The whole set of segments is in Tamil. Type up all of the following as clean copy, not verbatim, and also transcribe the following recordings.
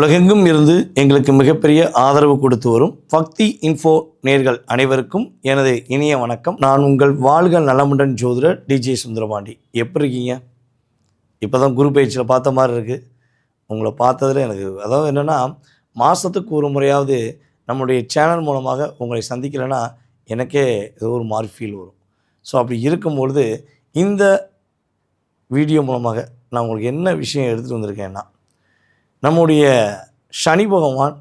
உலகெங்கும் இருந்து எங்களுக்கு மிகப்பெரிய ஆதரவு கொடுத்து வரும் பக்தி இன்ஃபோ நேர்கள் அனைவருக்கும் எனது இனிய வணக்கம். நான் உங்கள் வாழ்க நலமுடன் ஜோதிடர் டிஜே சுந்தரபாண்டி. எப்படி இருக்கீங்க? இப்போ தான் குரு பயிற்சியில் பார்த்த மாதிரி இருக்குது. உங்களை பார்த்ததில் எனக்கு அதாவது என்னென்னா, மாதத்துக்கு ஒரு முறையாவது நம்முடைய சேனல் மூலமாக உங்களை சந்திக்கலைன்னா எனக்கே ஏதோ ஒரு மாதிரி ஃபீல் வரும். ஸோ அப்படி இருக்கும்பொழுது இந்த வீடியோ மூலமாக நான் உங்களுக்கு என்ன விஷயம் எடுத்துகிட்டு வந்திருக்கேன்னா, நம்முடைய சனி பகவான்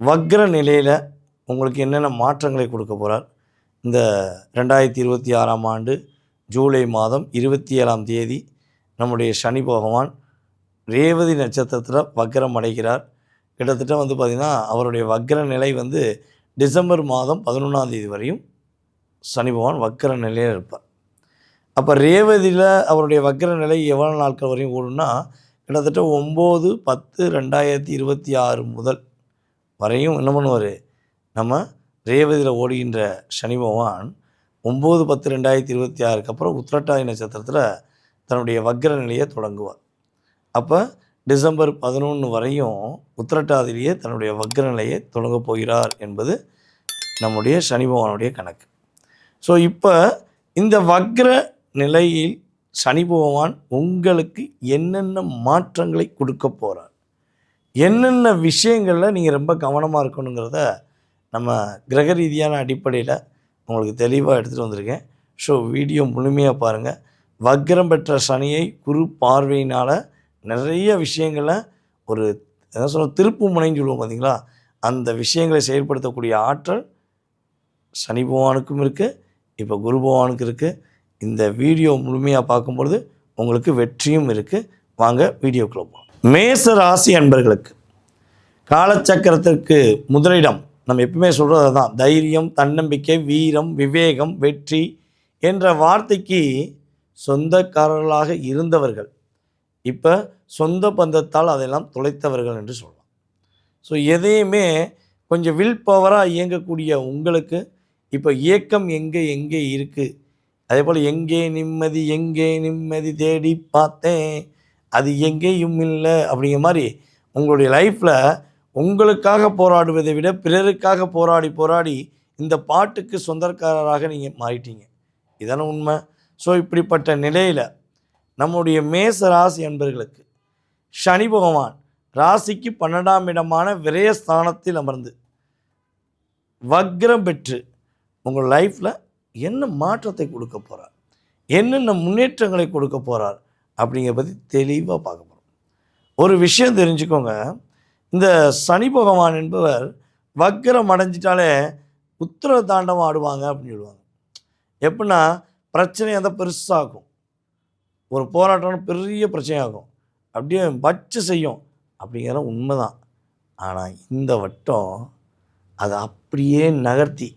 வக்ர நிலையில் உங்களுக்கு என்னென்ன மாற்றங்களை கொடுக்க போகிறார். இந்த 2026ஆம் ஆண்டு ஜூலை மாதம் 27ஆம் தேதி நம்முடைய சனி பகவான் ரேவதி நட்சத்திரத்தில் வக்ரம் அடைகிறார். கிட்டத்தட்ட பார்த்திங்கன்னா அவருடைய வக்ர நிலை டிசம்பர் மாதம் 11ஆம் தேதி வரையும் சனி பகவான் வக்ர நிலையில் இருப்பார். அப்போ ரேவதியில் அவருடைய வக்ர நிலை எவ்வளோ நாட்கள் வரையும் ஓடுன்னா, கிட்டத்தட்ட 9/10/2026 முதல் வரையும் என்ன பண்ணுவார், நம்ம ரேவதியில் ஓடுகின்ற சனி பகவான் 9/10/2026க்கு அப்புறம் உத்திரட்டாதி நட்சத்திரத்தில் தன்னுடைய வக்ர நிலையை தொடங்குவார். அப்போ டிசம்பர் 11 வரையும் உத்திரட்டாதிலேயே தன்னுடைய வக்ர நிலையை தொடங்கப் போகிறார் என்பது நம்முடைய சனி பகவானுடைய கணக்கு. ஸோ இப்போ இந்த வக்ர நிலையில் சனி பகவான் உங்களுக்கு என்னென்ன மாற்றங்களை கொடுக்க போகிறார், என்னென்ன விஷயங்களில் நீங்கள் ரொம்ப கவனமாக இருக்கணுங்கிறத நம்ம கிரக ரீதியான அடிப்படையில் உங்களுக்கு தெளிவாக எடுத்துகிட்டு வந்திருக்கேன். ஸோ வீடியோ முழுமையாக பாருங்கள். வக்ரம் பெற்ற சனியை குரு பார்வையினால் நிறைய விஷயங்களை ஒரு என்ன சொல்ல திருப்பு முனைன்னு சொல்லுவோம் பார்த்தீங்களா, அந்த விஷயங்களை செயல்படுத்தக்கூடிய ஆற்றல் சனி பகவானுக்கும் இருக்குது, இப்போ குரு பகவானுக்கு இருக்குது. இந்த வீடியோ முழுமையாக பார்க்கும்பொழுது உங்களுக்கு வெற்றியும் இருக்குது. வாங்க வீடியோக்குள்ள போகலாம். மேச ராசி அன்பர்களுக்கு காலச்சக்கரத்திற்கு முதலிடம் நம்ம எப்பவுமே சொல்கிறது தான், தைரியம், தன்னம்பிக்கை, வீரம், விவேகம், வெற்றி என்ற வார்த்தைக்கு சொந்தக்காரர்களாக இருந்தவர்கள் இப்போ சொந்த பந்தத்தால் அதெல்லாம் தொலைத்தவர்கள் என்று சொல்லலாம். ஸோ எதையுமே கொஞ்சம் வில் பவராக இயங்கக்கூடிய உங்களுக்கு இப்போ இயக்கம் எங்கே இருக்குது, அதே போல் எங்கே நிம்மதி தேடி பார்த்தேன் அது எங்கேயும் இல்லை அப்படிங்கிற மாதிரி உங்களுடைய லைஃப்பில் உங்களுக்காக போராடுவதை விட பிறருக்காக போராடி இந்த பாட்டுக்கு சொந்தக்காரராக நீங்கள் மாறிட்டீங்க. இதான உண்மை. ஸோ இப்படிப்பட்ட நிலையில் நம்முடைய மேச ராசி அன்பர்களுக்கு சனி பகவான் ராசிக்கு 12ஆம் இடமான விரயஸ்தானத்தில் அமர்ந்து வக்ரம் பெற்று உங்கள் லைஃப்பில் என்ன மாற்றத்தை கொடுக்க போகிறார், என்னென்ன முன்னேற்றங்களை கொடுக்க போகிறார் அப்படிங்கிறத பற்றி தெளிவாக பார்க்க போகிறோம். ஒரு விஷயம் தெரிஞ்சுக்கோங்க, இந்த சனி பகவான் என்பவர் வக்ரம் அடைஞ்சிட்டாலே உத்திர தாண்டவம் ஆடுவாங்க அப்படின்னு சொல்லுவாங்க. எப்படின்னா பிரச்சனை அதை பெருசாகும், ஒரு போராட்டம் பெரிய பிரச்சனையாகும், அப்படியே வச்சு செய்யும் அப்படிங்கிற உண்மைதான். ஆனால் இந்த வட்டம் அதை அப்படியே நகர்த்தி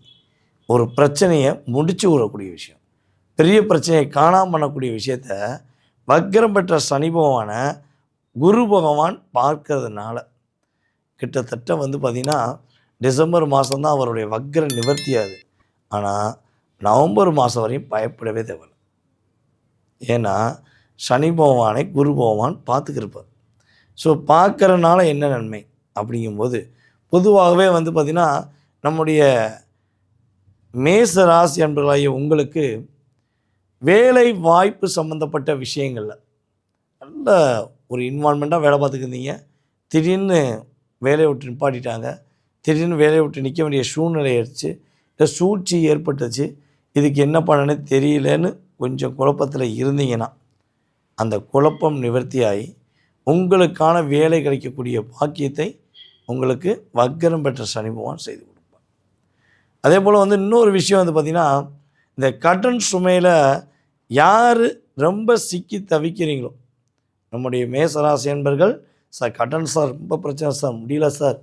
ஒரு பிரச்சனையை முடிச்சு விடக்கூடிய விஷயம், பெரிய பிரச்சனையை காணாமல் பண்ணக்கூடிய விஷயத்த வக்ரம் பெற்ற சனி பகவானை குரு பகவான் பார்க்கறதுனால கிட்டத்தட்ட பார்த்திங்கன்னா டிசம்பர் மாதம்தான் அவருடைய வக்ர நிவர்த்தியாது. ஆனால் நவம்பர் மாதம் வரையும் பயப்படவே தேவையில்லை. ஏன்னா சனி பகவானை குரு பகவான் பார்த்துக்கிருப்பார். ஸோ பார்க்குறதுனால என்ன நன்மை அப்படிங்கும்போது பொதுவாகவே பார்த்திங்கன்னா நம்முடைய மேச ராசி அன்பர்களாகிய உங்களுக்கு வேலை வாய்ப்பு சம்மந்தப்பட்ட விஷயங்களில் நல்ல ஒரு இன்வால்மெண்ட்டாக வேலை பார்த்துக்கிருந்தீங்க, திடீர்னு வேலையை விட்டு நிப்பாட்டிட்டாங்க, திடீர்னு வேலையை விட்டு நிற்க வேண்டிய சூழ்நிலை ஆயிடுச்சு, இல்லை சூழ்ச்சி ஏற்பட்டுச்சு, இதுக்கு என்ன பண்ணனே தெரியலன்னு கொஞ்சம் குழப்பத்தில் இருந்தீங்கன்னா அந்த குழப்பம் நிவர்த்தியாகி உங்களுக்கான வேலை கிடைக்கக்கூடிய பாக்கியத்தை உங்களுக்கு வக்ரம் பெற்ற சனி பகவான் செய்து கொடுப்பார். அதே போல் இன்னொரு விஷயம் பார்த்திங்கன்னா, இந்த கடன் சுமையில் யார் ரொம்ப சிக்கி தவிக்கிறீங்களோ, நம்முடைய மேசராசி என்பர்கள், சார் கடன் சார் ரொம்ப பிரச்சனை சார், முடியல சார்,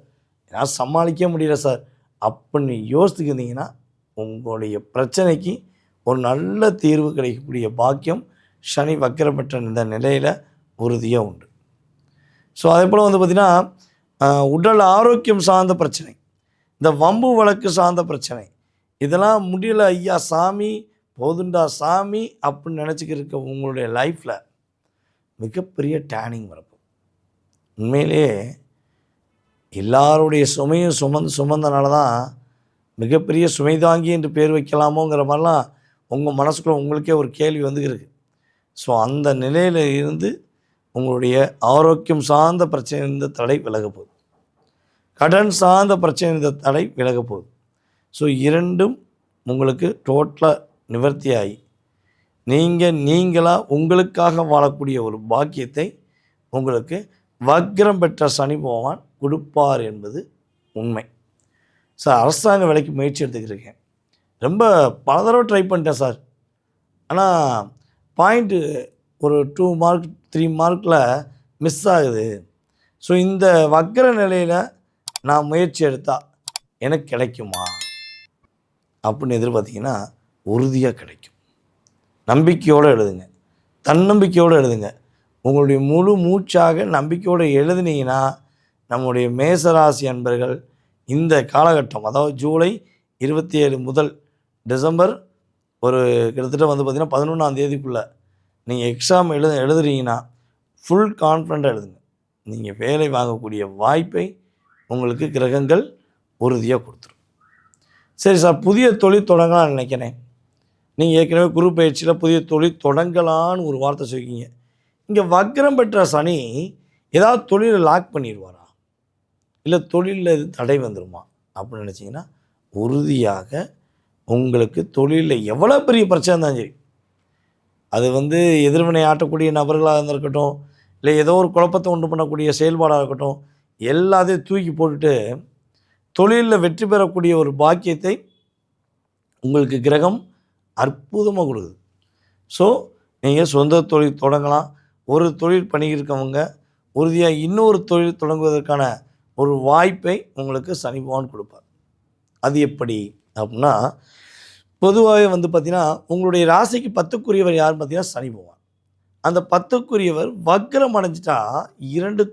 யார் சமாளிக்க முடியல சார் அப்படின்னு யோசித்துக்கிருந்தீங்கன்னா உங்களுடைய பிரச்சனைக்கு ஒரு நல்ல தீர்வு கிடைக்கக்கூடிய பாக்கியம் சனி வக்ரம் பெற்ற இந்த நிலையில் உறுதியாக உண்டு. ஸோ அதே போல் பார்த்திங்கன்னா உடல் ஆரோக்கியம் சார்ந்த பிரச்சனை, இந்த வம்பு வழக்கு சார்ந்த பிரச்சனை, இதெல்லாம் முடியல ஐயா சாமி போதுண்டா சாமி அப்படின்னு நினச்சிக்கிட்டு இருக்க உங்களுடைய லைஃப்பில் மிகப்பெரிய டேர்னிங் வரப்போம். உண்மையிலேயே எல்லாருடைய சுமையும் சுமந்தனால தான் மிகப்பெரிய சுமை தாங்கி என்று பேர் வைக்கலாமோங்கிற மாதிரிலாம் உங்கள் மனசுக்குள்ள உங்களுக்கே ஒரு கேள்வி வந்துருக்கு. ஸோ அந்த நிலையில் இருந்து உங்களுடைய ஆரோக்கியம் சார்ந்த பிரச்சனை இருந்த தடை விலக போகுது, கடன் சார்ந்த பிரச்சனை இருந்த தடை விலக போகுது. ஸோ இரண்டும் உங்களுக்கு டோட்டலாக நிவர்த்தியாகி நீங்களாக உங்களுக்காக வாழக்கூடிய ஒரு பாக்கியத்தை உங்களுக்கு வக்ரம் பெற்ற சனி பகவான் கொடுப்பார் என்பது உண்மை. சார், அரசாங்க வேலைக்கு முயற்சி எடுத்துக்கிருக்கேன், ரொம்ப பல தடவை ட்ரை பண்ணிட்டேன் சார், ஆனால் பாயிண்ட்டு ஒரு 2 மார்க் 3 மார்க்கில் மிஸ் ஆகுது. ஸோ இந்த வக்ர நிலையில் நான் முயற்சி எடுத்தால் எனக்கு கிடைக்குமா அப்படின்னு எதிர்பார்த்திங்கன்னா உறுதியாக கிடைக்கும். நம்பிக்கையோடு எழுதுங்க, தன்னம்பிக்கையோடு எழுதுங்க. உங்களுடைய முழு மூச்சாக நம்பிக்கையோடு எழுதுனீங்கன்னா நம்முடைய மேசராசி அன்பர்கள் இந்த காலகட்டம், அதாவது ஜூலை 27 முதல் டிசம்பர் ஒரு கிட்டத்தட்ட பார்த்திங்கன்னா 11ஆம் தேதிக்குள்ளே நீங்கள் எக்ஸாம் எழுதுறீங்கன்னா ஃபுல் கான்ஃபிடண்ட்டாக எழுதுங்க. நீங்கள் வேலை வாங்கக்கூடிய வாய்ப்பை உங்களுக்கு கிரகங்கள் உறுதியாக கொடுத்துரும். சரி சார், புதிய தொழில் தொடங்கலாம்னு நினைக்கிறேன். நீங்கள் ஏற்கனவே குரு பயிற்சியில் புதிய தொழில் தொடங்கலான்னு ஒரு வார்த்தை சொல்லிக்கிங்க. இங்கே வக்ரம் பெற்ற சனி ஏதாவது தொழிலை லாக் பண்ணிடுவாரா, இல்லை தொழிலில் இது தடை வந்துடுமா அப்படின்னு நினச்சிங்கன்னா உறுதியாக உங்களுக்கு தொழிலில் எவ்வளோ பெரிய பிரச்சனை இருந்தாலும் சரி, அது எதிர்வினை ஆட்டக்கூடிய நபர்களாக இருந்திருக்கட்டும், இல்லை ஏதோ ஒரு குழப்பத்தை உண்டு பண்ணக்கூடிய செயல்பாடாக இருக்கட்டும், எல்லாத்தையும் தூக்கி போட்டுட்டு தொழிலில் வெற்றி பெறக்கூடிய ஒரு பாக்கியத்தை உங்களுக்கு கிரகம் அற்புதமாக கொடுக்குது. ஸோ நீங்கள் சொந்த தொழில் தொடங்கலாம். ஒரு தொழில் பண்ணியிருக்கவங்க உறுதியாக இன்னொரு தொழில் தொடங்குவதற்கான ஒரு வாய்ப்பை உங்களுக்கு சனி பகவான் கொடுப்பார். அது எப்படி அப்படின்னா, பொதுவாகவே பார்த்திங்கன்னா உங்களுடைய ராசிக்கு 10க்குரியவர் யாருன்னு பார்த்தீங்கன்னா சனி பகவான். அந்த 10க்குரியவர் வக்ரம் அடைஞ்சிட்டா இரண்டு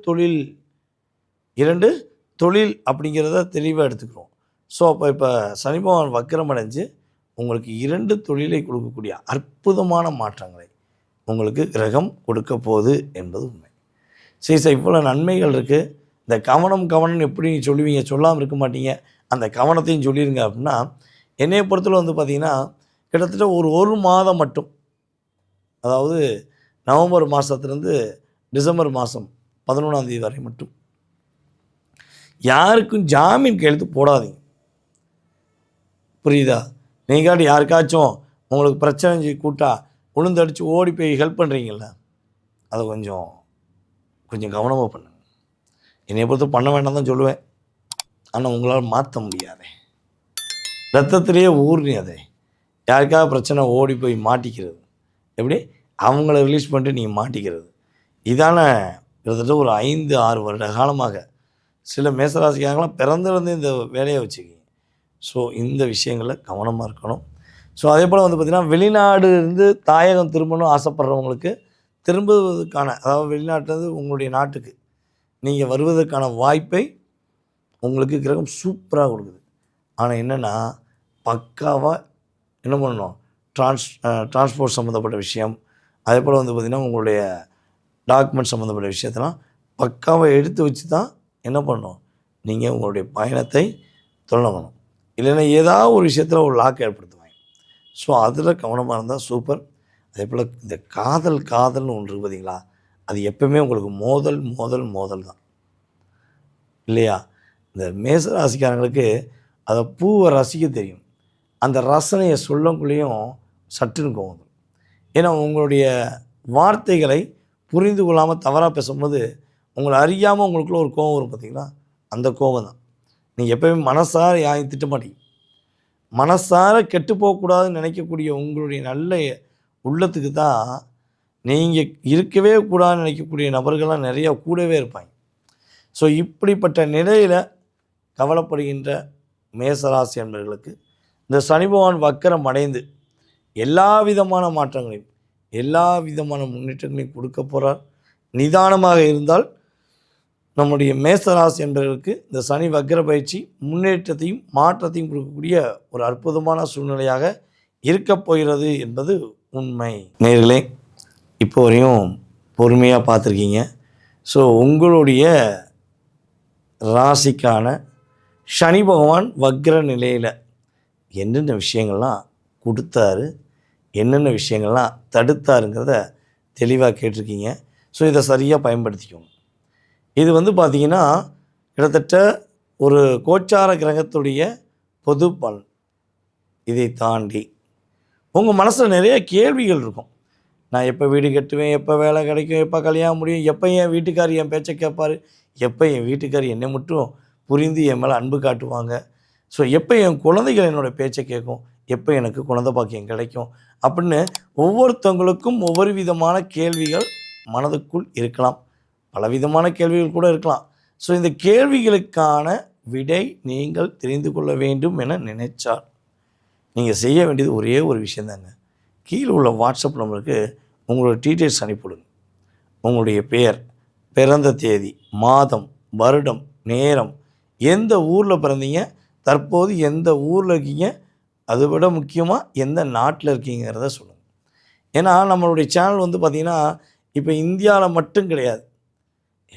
தொழில் அப்படிங்கிறத தெளிவாக எடுத்துக்கிறோம். ஸோ இப்போ சனி பகவான் வக்ரம் அடைஞ்சு உங்களுக்கு 2 தொழிலை கொடுக்கக்கூடிய அற்புதமான மாற்றங்களை உங்களுக்கு கிரகம் கொடுக்க போகுது என்பது உண்மை. சரி சார், இவ்வளோ நன்மைகள் இருக்குது, இந்த கவனம் எப்படி சொல்லுவீங்க, சொல்லாமல் இருக்க மாட்டீங்க, அந்த கவனத்தையும் சொல்லிடுங்க அப்படின்னா, என்னையை பொறுத்தவரை பார்த்திங்கன்னா கிட்டத்தட்ட ஒரு மாதம் மட்டும், அதாவது நவம்பர் மாதத்துலேருந்து டிசம்பர் மாதம் 11ஆம் தேதி வரை மட்டும் யாருக்கும் ஜாமீன் கையெழுத்து போடாதீங்க. புரியுதா? நீங்கள் யாருக்காச்சும் உங்களுக்கு பிரச்சனை கூட்டா உளுந்தடிச்சு ஓடி போய் ஹெல்ப் பண்ணுறீங்கள, அதை கொஞ்சம் கவனமாக பண்ணுங்க. என்னை பொறுத்து பண்ண வேண்டாம் தான் சொல்லுவேன், ஆனால் உங்களால் மாற்ற முடியாதே, ரத்தத்திலேயே ஊர்னி அதை யாருக்காக பிரச்சனை ஓடி போய் மாட்டிக்கிறது, எப்படி அவங்கள ரிலீஸ் பண்ணிட்டு நீங்கள் மாட்டிக்கிறது. இதான கிட்டத்தட்ட ஒரு 5-6 வருட காலமாக சில மேசராசிக்காரங்களாம் பிறந்திருந்து இந்த வேலையை வச்சுக்கிங்க. ஸோ இந்த விஷயங்களில் கவனமாக இருக்கணும். ஸோ அதே போல் பார்த்திங்கன்னா வெளிநாடு இருந்து தாயகம் திரும்பணும் ஆசைப்படுறவங்களுக்கு திரும்புவதற்கான, அதாவது வெளிநாட்டிலேருந்து உங்களுடைய நாட்டுக்கு நீங்கள் வருவதற்கான வாய்ப்பை உங்களுக்கு கிரகம் சூப்பராக கொடுக்குது. ஆனால் என்னென்னா பக்காவாக என்ன பண்ணணும், டிரான்ஸ்போர்ட் சம்மந்தப்பட்ட விஷயம், அதே போல் பார்த்திங்கன்னா உங்களுடைய டாக்குமெண்ட் சம்மந்தப்பட்ட விஷயத்தெல்லாம் பக்காவாக எடுத்து வச்சு தான் என்ன பண்ணணும், நீங்கள் உங்களுடைய பயணத்தை தொடங்கணும். இல்லைன்னா ஏதாவது ஒரு விஷயத்தில் ஒரு லாக் ஏற்படுத்துவாங்க. ஸோ அதில் கவனமாக இருந்தால் சூப்பர். அதே போல் இந்த காதல்னு ஒன்று இருக்குது பார்த்தீங்களா, அது எப்போவுமே உங்களுக்கு மோதல் தான் இல்லையா? இந்த மேசராசிக்காரங்களுக்கு அதை பூவை ரசிக்க தெரியும், அந்த ரசனையை சொல்லக்குள்ளேயும் சட்டுன்னு கோவம் வந்துடும். ஏன்னா உங்களுடைய வார்த்தைகளை புரிந்து கொள்ளாமல் தவறாக பேசும்போது உங்களை அறியாமல் உங்களுக்குள்ள ஒரு கோவம் வரும் பார்த்தீங்களா, அந்த கோவம் தான். நீங்கள் எப்போயுமே மனசார யாரையும் திட்ட மாட்டீங்க, மனசார கெட்டு போகக்கூடாதுன்னு நினைக்கக்கூடிய உங்களுடைய நல்ல உள்ளத்துக்கு தான் நீங்கள் இருக்கவே கூடாதுன்னு நினைக்கக்கூடிய நபர்கள்லாம் நிறையா கூடவே இருப்பாங்க. ஸோ இப்படிப்பட்ட நிலையில் கவலைப்படுகின்ற மேசராசி என்பவர்களுக்கு இந்த சனி பகவான் வக்கரம் அடைந்து எல்லா விதமான மாற்றங்களையும் எல்லா விதமான முன்னேற்றங்களையும் கொடுக்க போகிறார். நிதானமாக இருந்தால் நம்முடைய மேசராசி என்பவர்களுக்கு இந்த சனி வக்ர பயிற்சி முன்னேற்றத்தையும் மாற்றத்தையும் கொடுக்கக்கூடிய ஒரு அற்புதமான சூழ்நிலையாக இருக்கப் போகிறது என்பது உண்மை. நேயர்களே, இப்போ வரையும் பொறுமையாக பார்த்துருக்கீங்க. ஸோ உங்களுடைய ராசிக்கான சனி பகவான் வக்ர நிலையில் என்னென்ன விஷயங்கள்லாம் கொடுத்தாரு, என்னென்ன விஷயங்கள்லாம் தடுத்தாருங்கிறத தெளிவாக கேட்டிருக்கீங்க. ஸோ இதை சரியாக பயன்படுத்திக்கோங்க. இது பார்த்திங்கன்னா கிட்டத்தட்ட ஒரு கோச்சார கிரகத்துடைய பொது பலன். இதை தாண்டி உங்கள் மனசில் நிறைய கேள்விகள் இருக்கும். நான் எப்போ வீடு கட்டுவேன், எப்போ வேலை கிடைக்கும், எப்போ கல்யாணம் முடியும், எப்போ என் வீட்டுக்கார் என் பேச்சை கேட்பார், எப்போ என் வீட்டுக்கார் என்னை மட்டும் புரிந்து என் மேலே அன்பு காட்டுவாங்க, ஸோ எப்போ என் குழந்தைகள் என்னோடய பேச்சை கேட்கும், எப்போ எனக்கு குழந்தை பாக்கியம் கிடைக்கும் அப்படின்னு ஒவ்வொருத்தவங்களுக்கும் ஒவ்வொரு விதமான கேள்விகள் மனதுக்குள் இருக்கலாம். பலவிதமான கேள்விகள் கூட இருக்கலாம். ஸோ இந்த கேள்விகளுக்கான விடை நீங்கள் தெரிந்து கொள்ள வேண்டும் என நினைச்சால் நீங்கள் செய்ய வேண்டியது ஒரே ஒரு விஷயந்தாங்க. கீழே உள்ள வாட்ஸ்அப் நம்பருக்கு உங்களோட டீட்டெயில்ஸ் அனுப்பிவிடுங்க. உங்களுடைய பெயர், பிறந்த தேதி, மாதம், வருடம், நேரம், எந்த ஊரில் பிறந்தீங்க, தற்போது எந்த ஊரில் இருக்கீங்க, அதை விட முக்கியமாக எந்த நாட்டில் இருக்கீங்கிறத சொல்லுங்கள். ஏன்னா நம்மளுடைய சேனல் பார்த்திங்கன்னா இப்போ இந்தியாவில் மட்டும் கிடையாது,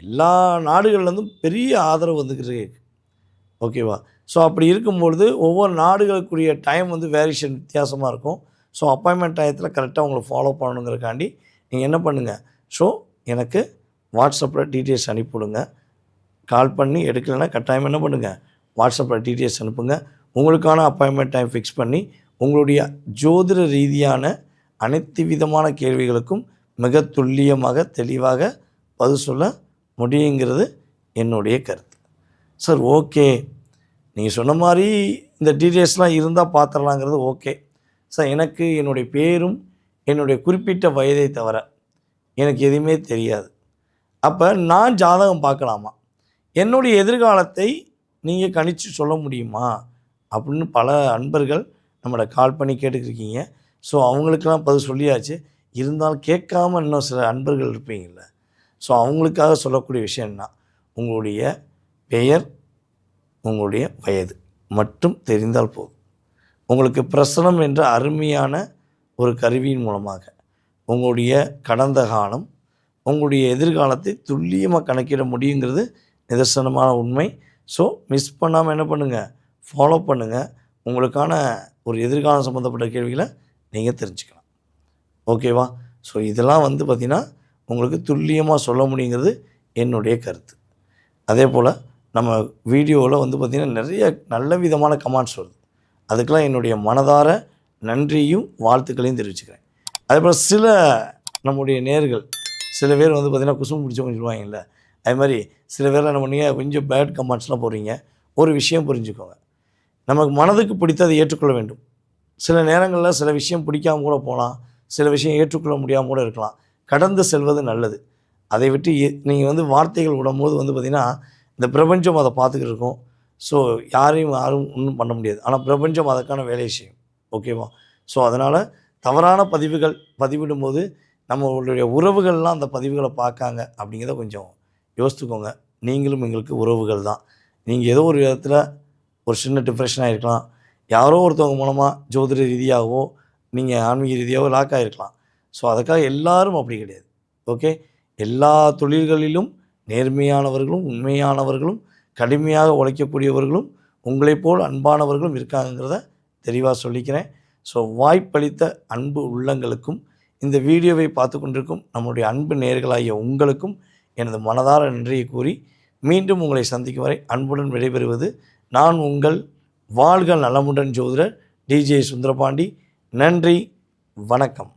எல்லா நாடுகள்லேருந்தும் பெரிய ஆதரவு வந்துக்கிட்டு இருக்கு. ஓகேவா? ஸோ அப்படி இருக்கும்பொழுது ஒவ்வொரு நாடுகளுக்குரிய டைம் வேரியேஷன் வித்தியாசமாக இருக்கும். ஸோ அப்பாயின்மெண்ட் டயத்தில் கரெக்டாக உங்களை ஃபாலோ பண்ணணுங்கிறக்காண்டி நீங்கள் என்ன பண்ணுங்கள், ஸோ எனக்கு வாட்ஸ்அப்பில் டீட்டெயில்ஸ் அனுப்பிவிடுங்க. கால் பண்ணி எடுக்கலைன்னா கட்டாயம் என்ன பண்ணுங்கள், வாட்ஸ்அப்பில் டீட்டெயில்ஸ் அனுப்புங்க. உங்களுக்கான அப்பாயின்மெண்ட் டைம் ஃபிக்ஸ் பண்ணி உங்களுடைய ஜோதிட ரீதியான அனைத்து விதமான கேள்விகளுக்கும் மிக துல்லியமாக தெளிவாக பதில் சொல்ல முடியுங்கிறது என்னுடைய கருத்து. சார் ஓகே, நீங்கள் சொன்ன மாதிரி இந்த டீட்டெயில்ஸ்லாம் இருந்தால் பார்த்துடலாங்கிறது ஓகே சார். எனக்கு என்னுடைய பேரும் என்னுடைய குறிப்பிட்ட வயதை தவிர எனக்கு எதுவுமே தெரியாது. அப்போ நான் ஜாதகம் பார்க்கலாமா, என்னுடைய எதிர்காலத்தை நீங்கள் கணிச்சு சொல்ல முடியுமா அப்படின்னு பல அன்பர்கள் நம்மளை கால் பண்ணி கேட்டுக்கிருக்கீங்க. ஸோ அவங்களுக்கெல்லாம் பதில் சொல்லியாச்சு. இருந்தாலும் கேட்காம இன்னும் சில அன்பர்கள் இருப்பீங்கள்ல, ஸோ அவங்களுக்காக சொல்லக்கூடிய விஷயம் என்ன, உங்களுடைய பெயர், உங்களுடைய வயது மட்டும் தெரிந்தால் போதும். உங்களுக்கு பிரசனம் என்ற அருமையான ஒரு கருவியின் மூலமாக உங்களுடைய கடந்த காலம், உங்களுடைய எதிர்காலத்தை துல்லியமாக கணக்கிட முடியுங்கிறது நிதர்சனமான உண்மை. ஸோ மிஸ் பண்ணாமல் என்ன பண்ணுங்கள், ஃபாலோ பண்ணுங்கள். உங்களுக்கான ஒரு எதிர்காலம் சம்மந்தப்பட்ட கேள்விகளை நீங்கள் தெரிஞ்சுக்கலாம். ஓகேவா? ஸோ இதெல்லாம் பார்த்திங்கன்னா உங்களுக்கு துல்லியமாக சொல்ல முடியுங்கிறது என்னுடைய கருத்து. அதே போல் நம்ம வீடியோவில் பார்த்திங்கன்னா நிறைய நல்ல விதமான கமெண்ட்ஸ் வருது. அதுக்கெலாம் என்னுடைய மனதார நன்றியும் வாழ்த்துக்களையும் தெரிவிச்சுக்கிறேன். அதே போல் சில நம்முடைய நேர்கள் சில பேர் பார்த்திங்கன்னா குசும் பிடிச்சவங்க சொல்லுவாங்கல்ல, அது மாதிரி சில பேரில் என்ன பண்ணீங்க, கொஞ்சம் பேட் கமெண்ட்ஸ்லாம் போடுறீங்க. ஒரு விஷயம் புரிஞ்சுக்கோங்க, நமக்கு மனதுக்கு பிடித்ததை ஏற்றுக்கொள்ள வேண்டும். சில நேரங்களில் சில விஷயம் பிடிக்காமல் கூட போகலாம், சில விஷயம் ஏற்றுக்கொள்ள முடியாமல் கூட இருக்கலாம். கடந்து செல்வது நல்லது. அதை விட்டு நீங்கள் வார்த்தைகள் விடும்போது பார்த்திங்கன்னா இந்த பிரபஞ்சம் அதை பார்த்துக்கிட்டு இருக்கும். ஸோ யாரும் ஒன்றும் பண்ண முடியாது. ஆனால் பிரபஞ்சம் அதற்கான வேலையை செய்யும். ஓகேவா? ஸோ அதனால் தவறான பதிவுகள் பதிவிடும்போது நம்மளுடைய உறவுகள்லாம் அந்த பதிவுகளை பார்க்காங்க அப்படிங்கிறத கொஞ்சம் யோசித்துக்கோங்க. நீங்களும் எங்களுக்கு உறவுகள் தான். நீங்கள் ஏதோ ஒரு விதத்தில் ஒரு சின்ன டிப்ரெஷனாக இருக்கலாம், யாரோ ஒருத்தவங்க மூலமாக ஜோதிட ரீதியாகவோ நீங்கள் ஆன்மீக ரீதியாகவோ லாக் ஆகிருக்கலாம். ஸோ அதுக்காக எல்லாரும் அப்படி கிடையாது. ஓகே, எல்லா தொழில்களிலும் நேர்மையானவர்களும் உண்மையானவர்களும் கடுமையாக உழைக்கக்கூடியவர்களும் உங்களைப் போல் அன்பானவர்களும் இருக்காங்கிறத தெளிவாக சொல்லிக்கிறேன். ஸோ வாய்ப்பளித்த அன்பு உள்ளங்களுக்கும் இந்த வீடியோவை பார்த்து கொண்டிருக்கும் நம்முடைய அன்பு நேயர்களாகிய உங்களுக்கும் எனது மனதார நன்றியை கூறி மீண்டும் உங்களை சந்திக்கும் வரை அன்புடன் விடைபெறுவது நான் உங்கள் வாழ்க நலமுடன் ஜோதிடர் டிஜே சுந்தரபாண்டி. நன்றி, வணக்கம்.